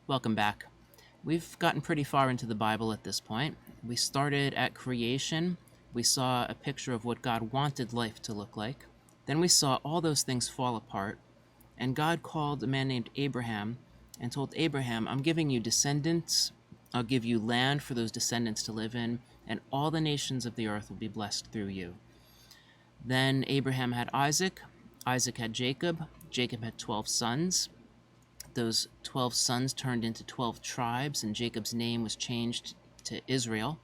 Welcome back. We've gotten pretty far into the Bible at this point. We started at creation. We saw a picture of what God wanted life to look like. Then we saw all those things fall apart. And God called a man named Abraham and told Abraham, I'm giving you descendants. I'll give you land for those descendants to live in, and all the nations of the earth will be blessed through you. Then Abraham had Isaac. Isaac had Jacob. Jacob had 12 sons. Those 12 sons turned into 12 tribes, and Jacob's name was changed to Israel.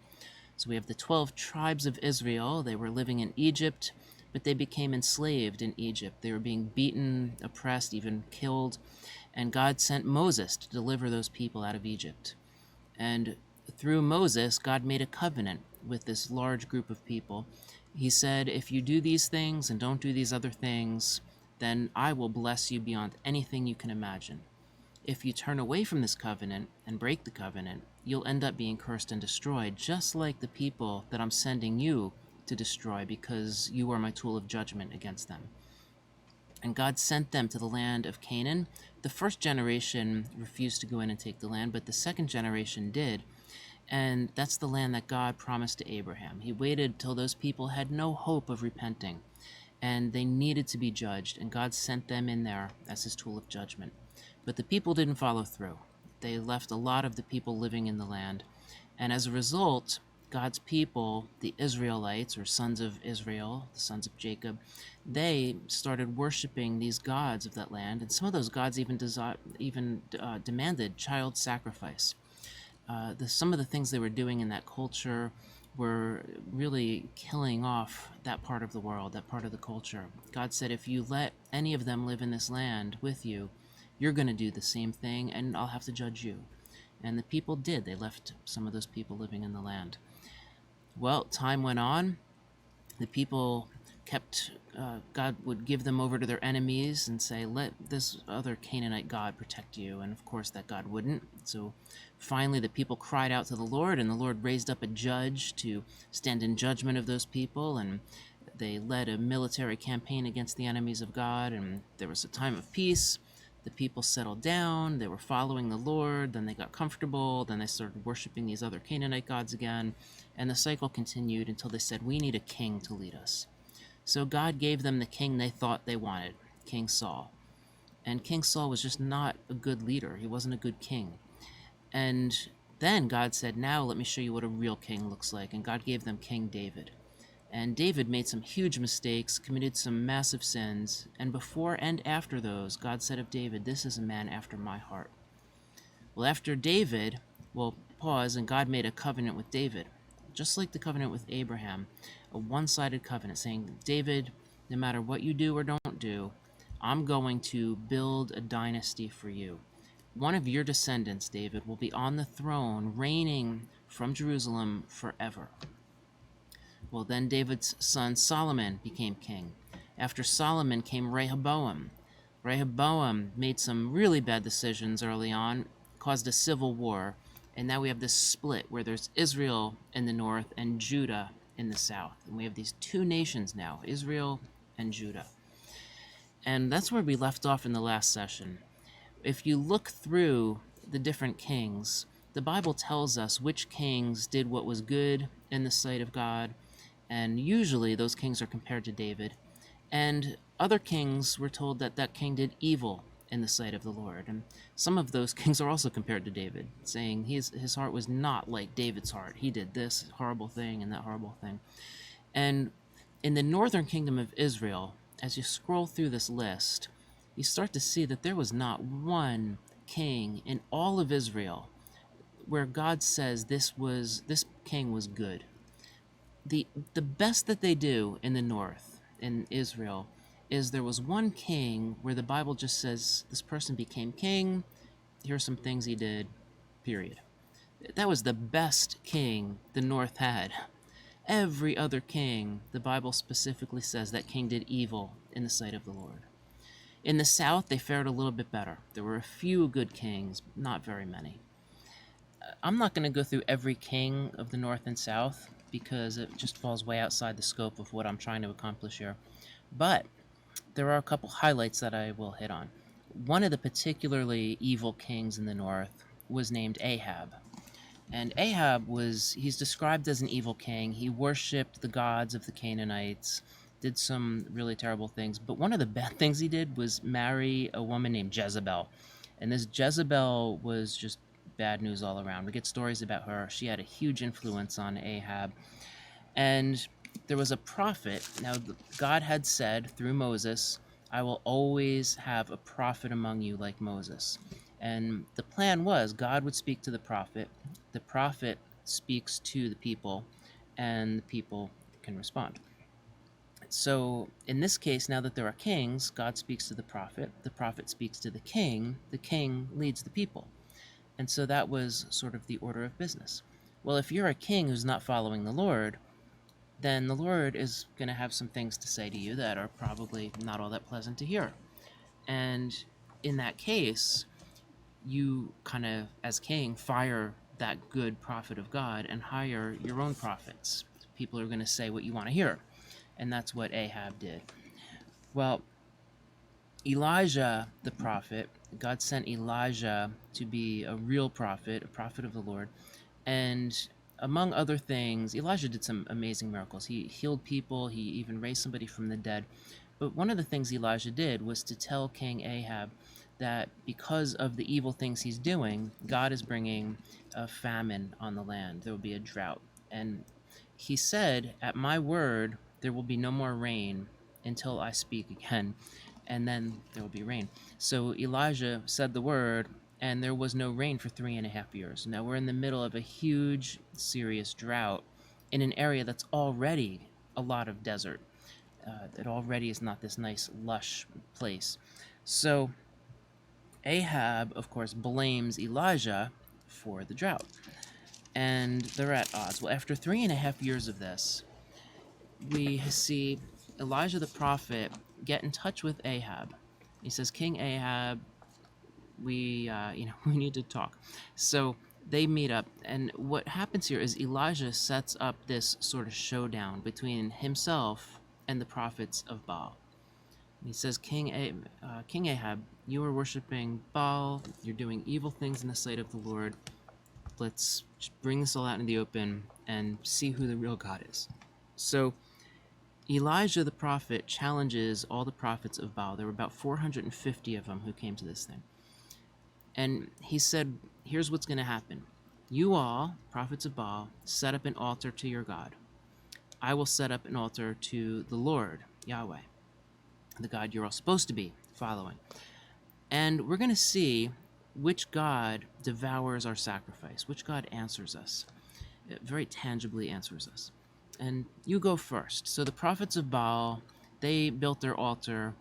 So we have the 12 tribes of Israel. They were living in Egypt, but they became enslaved in Egypt. They were being beaten, oppressed, even killed. And God sent Moses to deliver those people out of Egypt. And through Moses, God made a covenant with this large group of people. He said, if you do these things and don't do these other things, then I will bless you beyond anything you can imagine. If you turn away from this covenant and break the covenant, you'll end up being cursed and destroyed, just like the people that I'm sending you to destroy, because you are my tool of judgment against them. And God sent them to the land of Canaan. The first generation refused to go in and take the land, but the second generation did. And that's the land that God promised to Abraham. He waited till those people had no hope of repenting, and they needed to be judged, and God sent them in there as his tool of judgment. But the people didn't follow through. They left a lot of the people living in the land. And as a result, God's people, the Israelites, or sons of Israel, the sons of Jacob, they started worshiping these gods of that land. And some of those gods even demanded child sacrifice. Some of the things they were doing in that culture were really killing off that part of the world, that part of the culture. God said, if you let any of them live in this land with you, you're going to do the same thing, and I'll have to judge you. And the people did. They left some of those people living in the land. Well, time went on. The people kept, God would give them over to their enemies and say, let this other Canaanite god protect you. And of course, that God wouldn't. So finally, the people cried out to the Lord, and the Lord raised up a judge to stand in judgment of those people. And they led a military campaign against the enemies of God, and there was a time of peace. The people settled down, they were following the Lord, then they got comfortable, then they started worshiping these other Canaanite gods again, and the cycle continued until they said, we need a king to lead us. So God gave them the king they thought they wanted, King Saul. And King Saul was just not a good leader. He wasn't a good king. And then God said, now let me show you what a real king looks like. And God gave them King David. And David made some huge mistakes, committed some massive sins, and before and after those, God said of David, this is a man after my heart. Well, after David, pause, and God made a covenant with David, just like the covenant with Abraham, a one-sided covenant saying, David, no matter what you do or don't do, I'm going to build a dynasty for you. One of your descendants, David, will be on the throne, reigning from Jerusalem forever. Well, then David's son Solomon became king. After Solomon came Rehoboam. Rehoboam made some really bad decisions early on, caused a civil war, and now we have this split where there's Israel in the north and Judah in the south. And we have these two nations now, Israel and Judah. And that's where we left off in the last session. If you look through the different kings, the Bible tells us which kings did what was good in the sight of God, and usually those kings are compared to David. And other kings were told that that king did evil in the sight of the Lord. And some of those kings are also compared to David, saying his heart was not like David's heart. He did this horrible thing and that horrible thing. And in the northern kingdom of Israel, as you scroll through this list, you start to see that there was not one king in all of Israel where God says this king was good. The best that they do in the north, in Israel, is there was one king where the Bible just says this person became king, here's some things he did, period. That was the best king the north had. Every other king, the Bible specifically says that king did evil in the sight of the Lord. In the south, they fared a little bit better. There were a few good kings, not very many. I'm not going to go through every king of the north and south because it just falls way outside the scope of what I'm trying to accomplish here. But there are a couple highlights that I will hit on. One of the particularly evil kings in the north was named Ahab. And Ahab he's described as an evil king. He worshipped the gods of the Canaanites, did some really terrible things. But one of the bad things he did was marry a woman named Jezebel. And this Jezebel was just bad news all around. We get stories about her. She had a huge influence on Ahab. And there was a prophet. Now, God had said through Moses, I will always have a prophet among you like Moses. And the plan was God would speak to the prophet speaks to the people, and the people can respond. So in this case, now that there are kings, God speaks to the prophet speaks to the king leads the people. And so that was sort of the order of business. Well, if you're a king who's not following the Lord, then the Lord is going to have some things to say to you that are probably not all that pleasant to hear. And in that case, you kind of, as king, fire that good prophet of God and hire your own prophets. People are going to say what you want to hear. And that's what Ahab did. Well, Elijah, the prophet, God sent Elijah to be a real prophet, a prophet of the Lord. And among other things, Elijah did some amazing miracles. He healed people. He even raised somebody from the dead. But one of the things Elijah did was to tell King Ahab that because of the evil things he's doing, God is bringing a famine on the land. There will be a drought. And he said, at my word, there will be no more rain until I speak again, and then there will be rain. So Elijah said the word, and there was no rain for 3.5 years. Now we're in the middle of a huge, serious drought in an area that's already a lot of desert. It already is not this nice, lush place. So Ahab, of course, blames Elijah for the drought. And they're at odds. Well, after 3.5 years of this, we see Elijah the prophet get in touch with Ahab. He says, King Ahab, we need to talk. So they meet up, and what happens here is Elijah sets up this sort of showdown between himself and the prophets of Baal. He says, King Ahab, you are worshiping Baal. You're doing evil things in the sight of the Lord. Let's just bring this all out in the open and see who the real God is. So Elijah the prophet challenges all the prophets of Baal. There were about 450 of them who came to this thing. And he said, here's what's going to happen. You all, prophets of Baal, set up an altar to your God. I will set up an altar to the Lord, Yahweh, the God you're all supposed to be following. And we're going to see which God devours our sacrifice, which God answers us, very tangibly answers us. And you go first. So the prophets of Baal, they built their altar.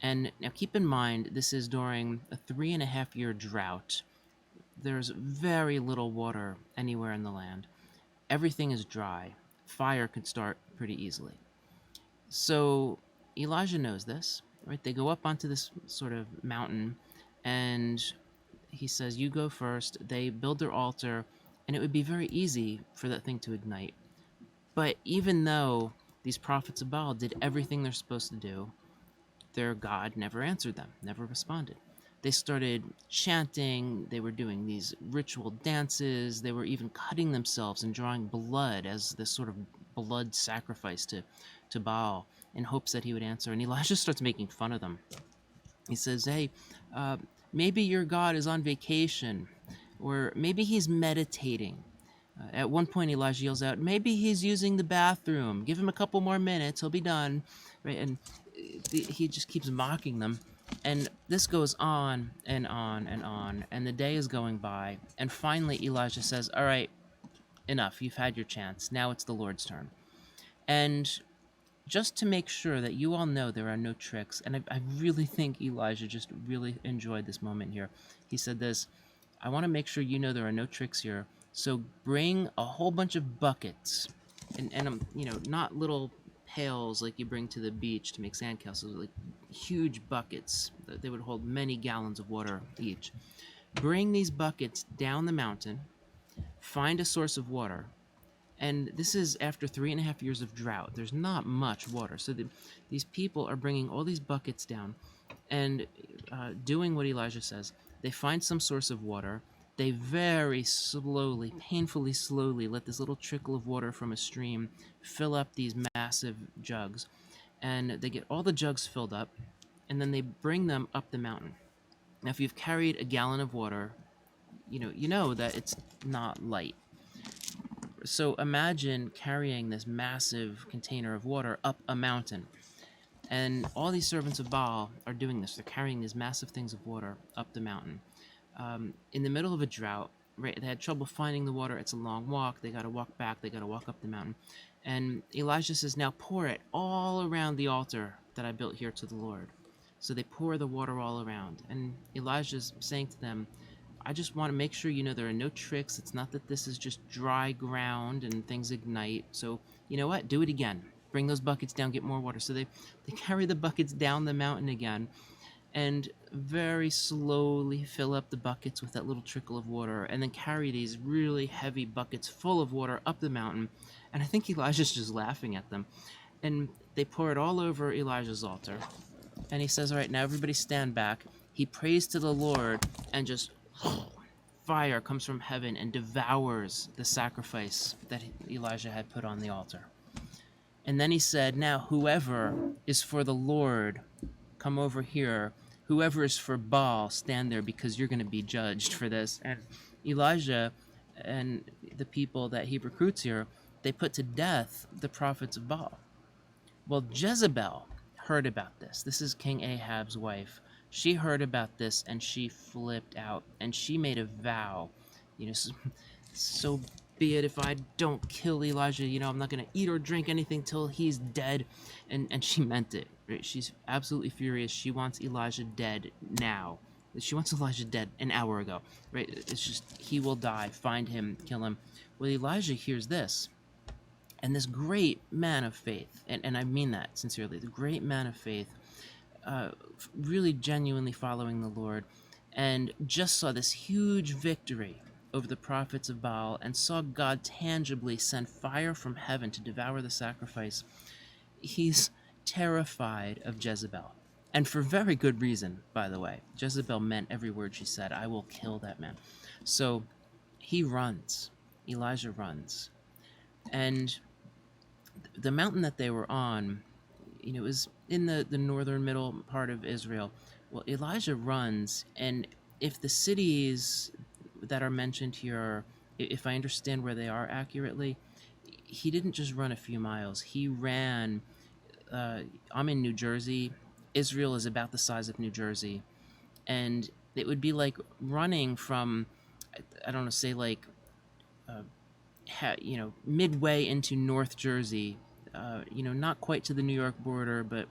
And now keep in mind, this is during a 3.5-year drought. There's very little water anywhere in the land. Everything is dry. Fire could start pretty easily. So Elijah knows this, right? They go up onto this sort of mountain, and he says, you go first. They build their altar, and it would be very easy for that thing to ignite. But even though these prophets of Baal did everything they're supposed to do, their God never answered them, never responded. They started chanting, they were doing these ritual dances, they were even cutting themselves and drawing blood as this sort of blood sacrifice to Baal in hopes that he would answer. And Elijah starts making fun of them. He says, hey, maybe your God is on vacation, or maybe he's meditating. At one point, Elijah yells out, maybe he's using the bathroom. Give him a couple more minutes, he'll be done. Right? And he just keeps mocking them. And this goes on and on and on. And the day is going by. And finally, Elijah says, all right, enough. You've had your chance. Now it's the Lord's turn. And just to make sure that you all know there are no tricks, and I really think Elijah just really enjoyed this moment here. He said this, I want to make sure you know there are no tricks here. So bring a whole bunch of buckets, and not little pails like you bring to the beach to make sandcastles, like huge buckets. They would hold many gallons of water each. Bring these buckets down the mountain, find a source of water, and this is after 3.5 years of drought. There's not much water. So these people are bringing all these buckets down and doing what Elijah says. They find some source of water. they very slowly, painfully slowly, let this little trickle of water from a stream fill up these massive jugs. And they get all the jugs filled up, and then they bring them up the mountain. Now, if you've carried a gallon of water, you know that it's not light. So imagine carrying this massive container of water up a mountain. And all these servants of Baal are doing this. They're carrying these massive things of water up the mountain. In the middle of a drought, right? They had trouble finding the water. It's a long walk. They got to walk back. They got to walk up the mountain. And Elijah says, now pour it all around the altar that I built here to the Lord. So they pour the water all around. And Elijah's saying to them, I just want to make sure you know there are no tricks. It's not that this is just dry ground and things ignite. So you know what? Do it again. Bring those buckets down, get more water. So they carry the buckets down the mountain again and very slowly fill up the buckets with that little trickle of water, and then carry these really heavy buckets full of water up the mountain. And I think Elijah's just laughing at them. And they pour it all over Elijah's altar. And he says, all right, now everybody stand back. He prays to the Lord, and just fire comes from heaven and devours the sacrifice that Elijah had put on the altar. And then he said, now whoever is for the Lord, come over here. Whoever is for Baal, stand there, because you're going to be judged for this. And Elijah and the people that he recruits here, they put to death the prophets of Baal. Well, Jezebel heard about this. This is King Ahab's wife. She heard about this, and she flipped out, and she made a vow, so be it if I don't kill Elijah, I'm not going to eat or drink anything till he's dead. And she meant it, right? She's absolutely furious. She wants Elijah dead now. She wants Elijah dead an hour ago, right? It's just, he will die. Find him, kill him. Well, Elijah hears this, and this great man of faith, and I mean that sincerely, the great man of faith, really genuinely following the Lord, and just saw this huge victory over the prophets of Baal, and saw God tangibly send fire from heaven to devour the sacrifice. He's terrified of Jezebel, and for very good reason, by the way. Jezebel meant every word she said. I will kill that man. So he runs. Elijah runs. And the mountain that they were on, it was in the northern middle part of Israel. Well, Elijah runs, and if the cities that are mentioned here, if I understand where they are accurately, he didn't just run a few miles. He ran, I'm in New Jersey. Israel is about the size of New Jersey. And it would be like running from, I don't know, say like, midway into North Jersey, not quite to the New York border, but,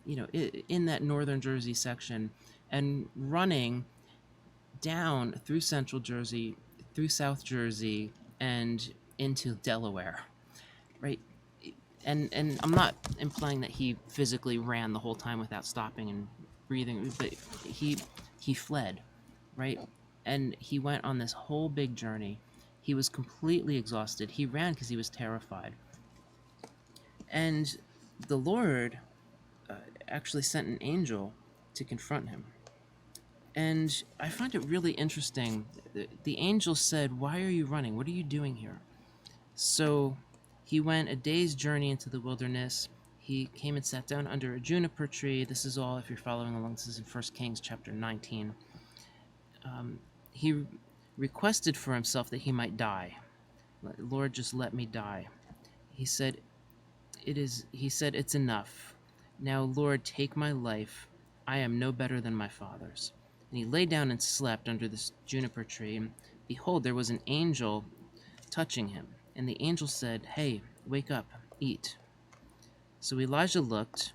in that northern Jersey section, and running down through Central Jersey, through South Jersey, and into Delaware, right? And I'm not implying that he physically ran the whole time without stopping and breathing, but he fled, right? And he went on this whole big journey. He was completely exhausted. He ran because he was terrified. And the Lord actually sent an angel to confront him. And I find it really interesting. The angel said, "Why are you running? What are you doing here?" So he went a day's journey into the wilderness. He came and sat down under a juniper tree. This is all, if you're following along, this is in 1 Kings chapter 19. He requested for himself that he might die. Lord, just let me die. He said, it's enough. Now, Lord, take my life. I am no better than my fathers. And he lay down and slept under this juniper tree. And behold, there was an angel touching him. And the angel said, "Hey, wake up, eat." So Elijah looked,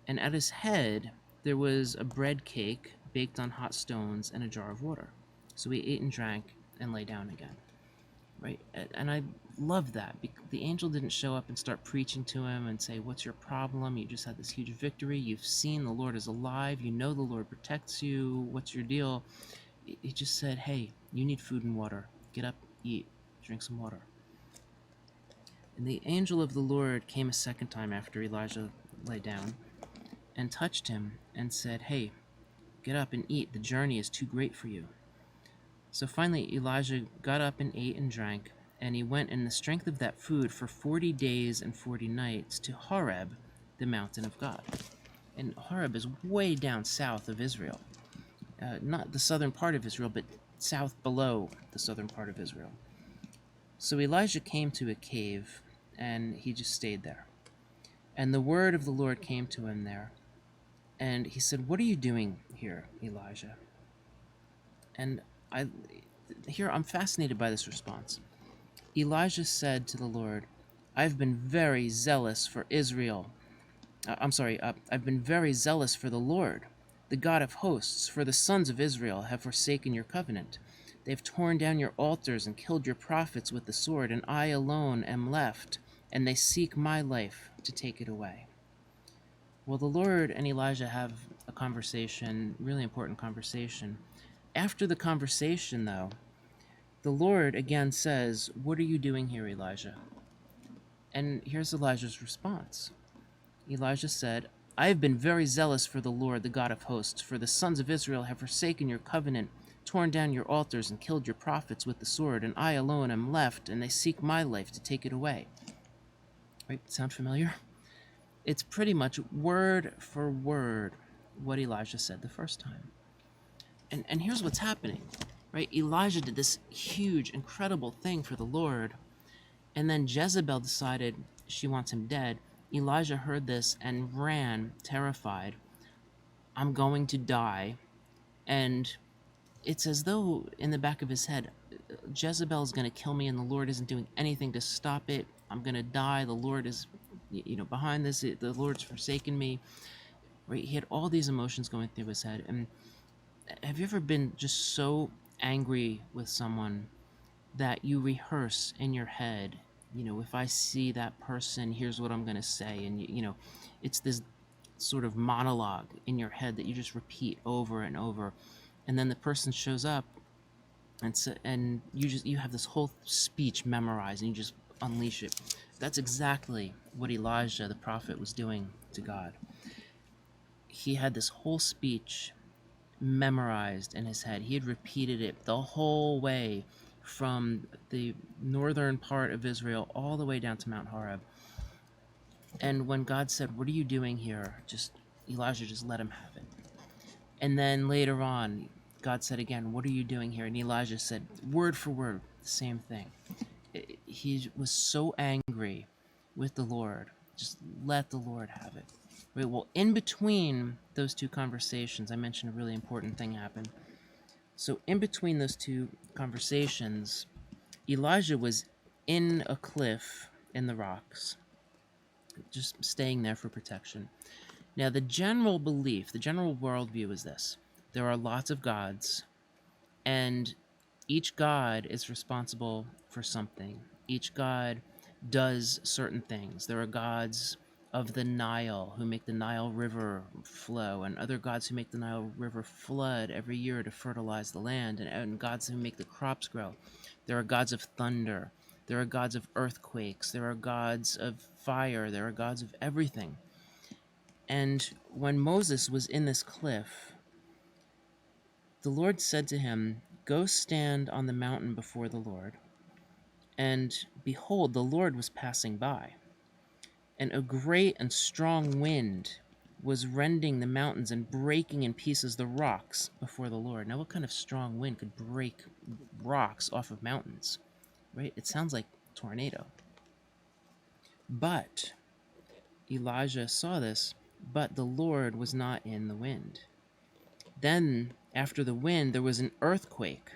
and at his head there was a bread cake baked on hot stones and a jar of water. So he ate and drank and lay down again. Right? And I love that. The angel didn't show up and start preaching to him and say, "What's your problem? You just had this huge victory. You've seen the Lord is alive. You know the Lord protects you. What's your deal?" He just said, "Hey, you need food and water. Get up, eat, drink some water." And the angel of the Lord came a second time after Elijah lay down and touched him and said, "Hey, get up and eat. The journey is too great for you." So finally, Elijah got up and ate and drank, and he went in the strength of that food for 40 days and 40 nights to Horeb, the mountain of God. And Horeb is way down south of Israel. Not the southern part of Israel, but south below the southern part of Israel. So Elijah came to a cave, and he just stayed there. And the word of the Lord came to him there. And he said, "What are you doing here, Elijah?" And I'm fascinated by this response. Elijah said to the Lord, "I've been very zealous for Israel. I've been very zealous for the Lord, the God of hosts, for the sons of Israel have forsaken your covenant. They've torn down your altars and killed your prophets with the sword, and I alone am left, and they seek my life to take it away." Well, the Lord and Elijah have a conversation, really important conversation. After the conversation, though, the Lord again says, "What are you doing here, Elijah?" And here's Elijah's response. Elijah said, "I have been very zealous for the Lord, the God of hosts, for the sons of Israel have forsaken your covenant, torn down your altars, and killed your prophets with the sword, and I alone am left, and they seek my life to take it away." Right? Sound familiar? It's pretty much word for word what Elijah said the first time. And here's what's happening, right? Elijah did this huge, incredible thing for the Lord, and then Jezebel decided she wants him dead. Elijah heard this and ran, terrified. "I'm going to die." And it's as though in the back of his head, Jezebel is going to kill me and the Lord isn't doing anything to stop it. I'm going to die. The Lord is, behind this. The Lord's forsaken me. Right? He had all these emotions going through his head. And have you ever been just so angry with someone that you rehearse in your head, if I see that person, here's what I'm going to say. And, it's this sort of monologue in your head that you just repeat over and over. And then the person shows up and you have this whole speech memorized and you just unleash it. That's exactly what Elijah, the prophet, was doing to God. He had this whole speech memorized in his head. He had repeated it the whole way from the northern part of Israel all the way down to Mount Horeb. And when God said, "What are you doing here?" Elijah just let him have it. And then later on, God said again, "What are you doing here?" And Elijah said, word for word, the same thing. He was so angry with the Lord. Just let the Lord have it. Right, well, in between those two conversations, I mentioned a really important thing happened. So in between those two conversations, Elijah was in a cliff in the rocks, just staying there for protection. Now, the general belief, the general worldview is this: there are lots of gods, and each god is responsible for something. Each god does certain things. There are gods of the Nile who make the Nile River flow, and other gods who make the Nile River flood every year to fertilize the land, and gods who make the crops grow. There are gods of thunder. There are gods of earthquakes. There are gods of fire. There are gods of everything. And when Moses was in this cliff, the Lord said to him, "Go stand on the mountain before the Lord." And behold, the Lord was passing by, and a great and strong wind was rending the mountains and breaking in pieces the rocks before the Lord. Now, what kind of strong wind could break rocks off of mountains? Right? It sounds like a tornado. But Elijah saw this, but the Lord was not in the wind. Then, after the wind, there was an earthquake,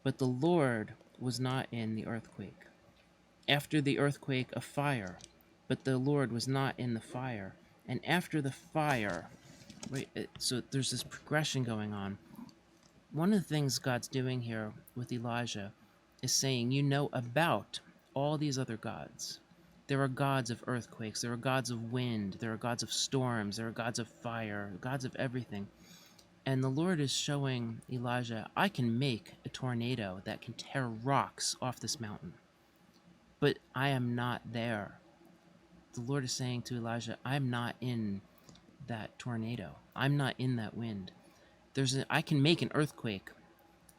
but the Lord was not in the earthquake. After the earthquake, a fire, but the Lord was not in the fire. And after the fire, right, so there's this progression going on. One of the things God's doing here with Elijah is saying, about all these other gods. There are gods of earthquakes, there are gods of wind, there are gods of storms, there are gods of fire, gods of everything. And the Lord is showing Elijah, I can make a tornado that can tear rocks off this mountain. But I am not there. The Lord is saying to Elijah, I'm not in that tornado. I'm not in that wind. I can make an earthquake,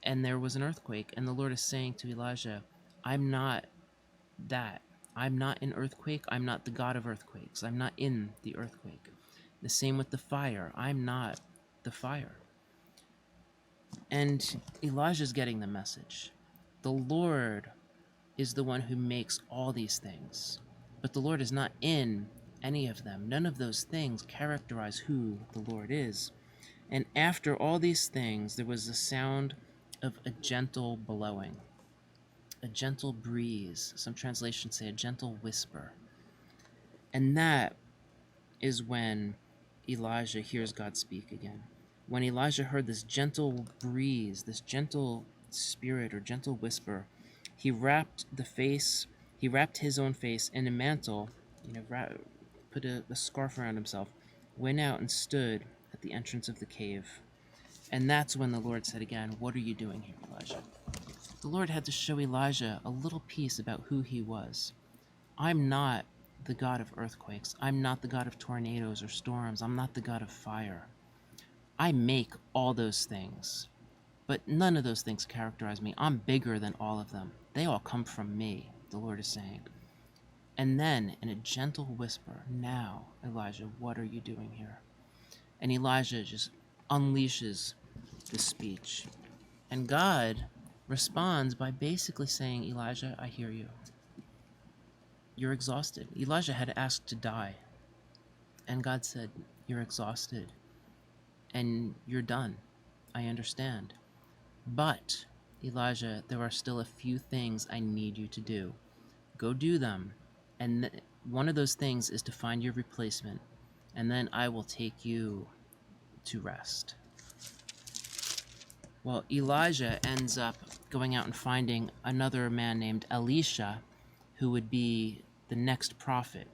and there was an earthquake. And the Lord is saying to Elijah, I'm not that. I'm not an earthquake. I'm not the God of earthquakes. I'm not in the earthquake. The same with the fire. I'm not the fire. And Elijah's getting the message. The Lord is the one who makes all these things, but the Lord is not in any of them. None of those things characterize who the Lord is. And after all these things, there was the sound of a gentle blowing, a gentle breeze. Some translations say a gentle whisper. And that is when Elijah hears God speak again. When Elijah heard this gentle breeze, this gentle spirit or gentle whisper, he wrapped his own face in a mantle, put a scarf around himself, went out and stood at the entrance of the cave. And that's when the Lord said again, "What are you doing here, Elijah?" The Lord had to show Elijah a little piece about who he was. I'm not the God of earthquakes. I'm not the God of tornadoes or storms. I'm not the God of fire. I make all those things, but none of those things characterize me. I'm bigger than all of them. They all come from me, the Lord is saying. And then, in a gentle whisper, "Now, Elijah, what are you doing here?" And Elijah just unleashes the speech. And God responds by basically saying, "Elijah, I hear you. You're exhausted." Elijah had asked to die. And God said, "You're exhausted. And you're done. I understand. But, Elijah, there are still a few things I need you to do. Go do them. And one of those things is to find your replacement. And then I will take you to rest." Well, Elijah ends up going out and finding another man named Elisha, who would be the next prophet,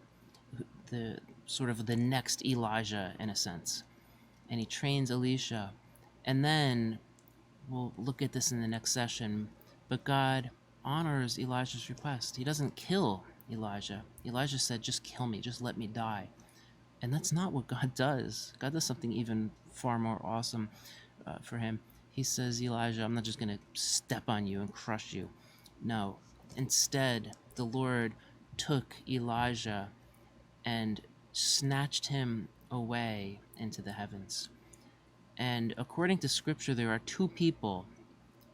the sort of the next Elijah in a sense. And he trains Elisha. And then we'll look at this in the next session, but God honors Elijah's request. He doesn't kill Elijah. Elijah said, "Just kill me, just let me die." And that's not what God does. God does something even far more awesome for him. He says, "Elijah, I'm not just going to step on you and crush you." No. Instead, the Lord took Elijah and snatched him away into the heavens. And according to Scripture, there are two people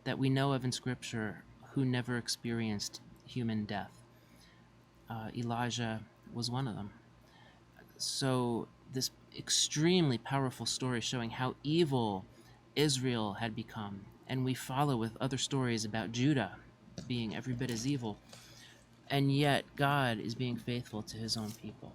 that we know of in Scripture who never experienced human death. Elijah was one of them. So this extremely powerful story showing how evil Israel had become, and we follow with other stories about Judah being every bit as evil, and yet God is being faithful to his own people.